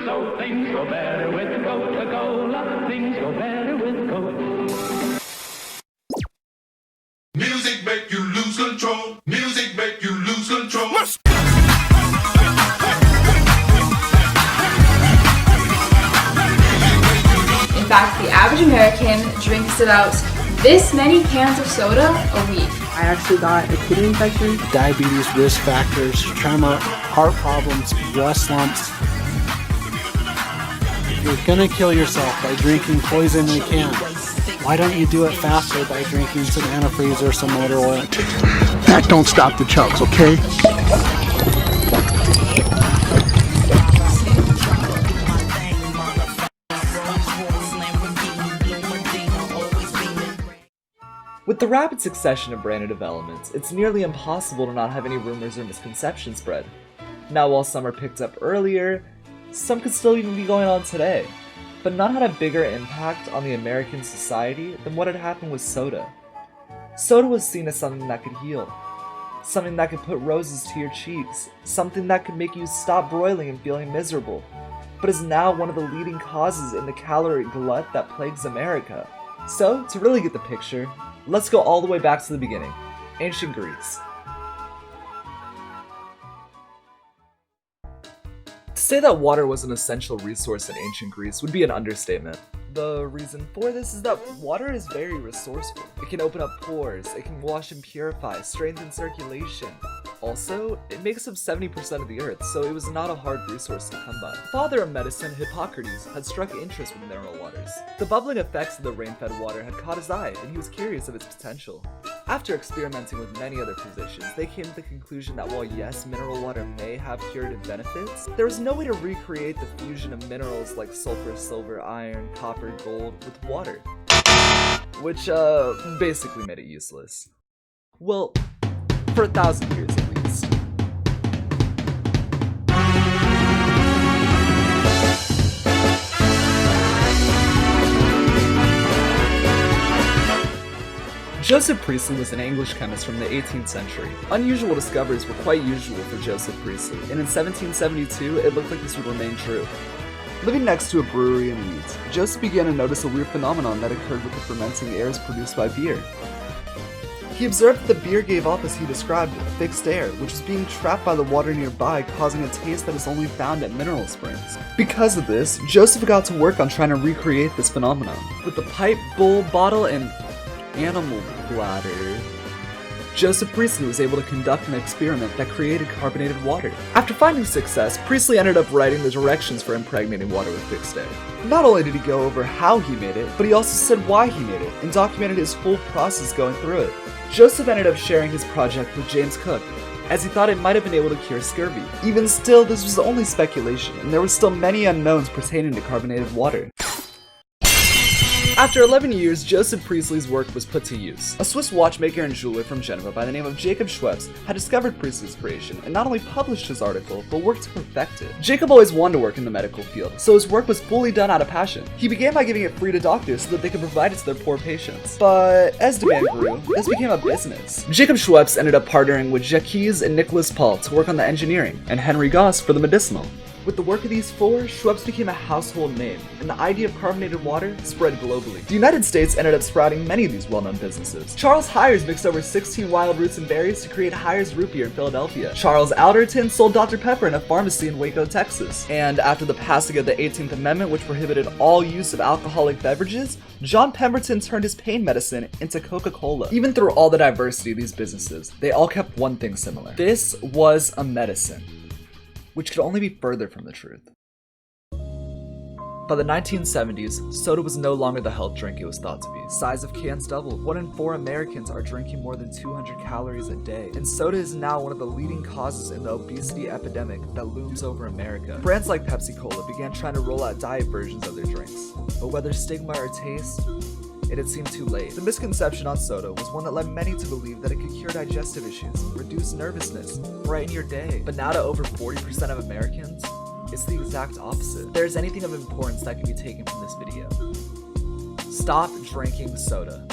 So things go better with Coca-Cola. Things go better with Coke. Music make you lose control. Music make you lose control. In fact, the average American drinks about this many cans of soda a week. I actually got a kidney infection. Diabetes risk factors, trauma, heart problems, breast lumps. You're gonna kill yourself by drinking poison in a can. Why don't you do it faster by drinking some antifreeze or some motor oil? That don't stop the chugs, okay? With the rapid succession of branded developments, it's nearly impossible to not have any rumors or misconceptions spread. Now, while some are picked up earlier, some could still even be going on today. But none had a bigger impact on the American society than what had happened with soda. Soda was seen as something that could heal, something that could put roses to your cheeks, something that could make you stop broiling and feeling miserable, but is now one of the leading causes in the calorie glut that plagues America. So, to really get the picture, let's go all the way back to the beginning, ancient Greece. To say that water was an essential resource in ancient Greece would be an understatement. The reason for this is that water is very resourceful. It can open up pores, it can wash and purify, strengthen circulation. Also, it makes up 70% of the earth, so it was not a hard resource to come by. The father of medicine, Hippocrates, had struck interest with mineral waters. The bubbling effects of the rain-fed water had caught his eye, and he was curious of its potential. After experimenting with many other physicians, they came to the conclusion that while yes, mineral water may have curative benefits, there was no way to recreate the fusion of minerals like sulfur, silver, iron, copper, gold with water. Which, basically made it useless. Well, for 1,000 years at least. Joseph Priestley was an English chemist from the 18th century. Unusual discoveries were quite usual for Joseph Priestley, and in 1772 it looked like this would remain true. Living next to a brewery in Leeds, Joseph began to notice a weird phenomenon that occurred with the fermenting airs produced by beer. He observed that the beer gave off, as he described it, fixed air, which was being trapped by the water nearby, causing a taste that is only found at mineral springs. Because of this, Joseph got to work on trying to recreate this phenomenon. With the pipe, bowl, bottle, and animal bladder, Joseph Priestley was able to conduct an experiment that created carbonated water. After finding success, Priestley ended up writing the directions for impregnating water with fixed air. Not only did he go over how he made it, but he also said why he made it, and documented his whole process going through it. Joseph ended up sharing his project with James Cook, as he thought it might have been able to cure scurvy. Even still, this was only speculation, and there were still many unknowns pertaining to carbonated water. After 11 years, Joseph Priestley's work was put to use. A Swiss watchmaker and jeweler from Geneva by the name of Jacob Schweppes had discovered Priestley's creation and not only published his article, but worked to perfect it. Jacob always wanted to work in the medical field, so his work was fully done out of passion. He began by giving it free to doctors so that they could provide it to their poor patients. But as demand grew, this became a business. Jacob Schweppes ended up partnering with Jacques and Nicolas Paul to work on the engineering, and Henry Goss for the medicinal. With the work of these four, Schweppes became a household name, and the idea of carbonated water spread globally. The United States ended up sprouting many of these well-known businesses. Charles Hires mixed over 16 wild roots and berries to create Hires root beer in Philadelphia. Charles Alderton sold Dr. Pepper in a pharmacy in Waco, Texas. And after the passing of the 18th Amendment, which prohibited all use of alcoholic beverages, John Pemberton turned his pain medicine into Coca-Cola. Even through all the diversity of these businesses, they all kept one thing similar. This was a medicine, which could only be further from the truth. By the 1970s, soda was no longer the health drink it was thought to be. Size of cans doubled. 1 in 4 Americans are drinking more than 200 calories a day, and soda is now one of the leading causes in the obesity epidemic that looms over America. Brands like Pepsi Cola began trying to roll out diet versions of their drinks, but whether stigma or taste, it had seemed too late. The misconception on soda was one that led many to believe that it could cure digestive issues, reduce nervousness, brighten your day. But now to over 40% of Americans, it's the exact opposite. If there's anything of importance that can be taken from this video, stop drinking soda.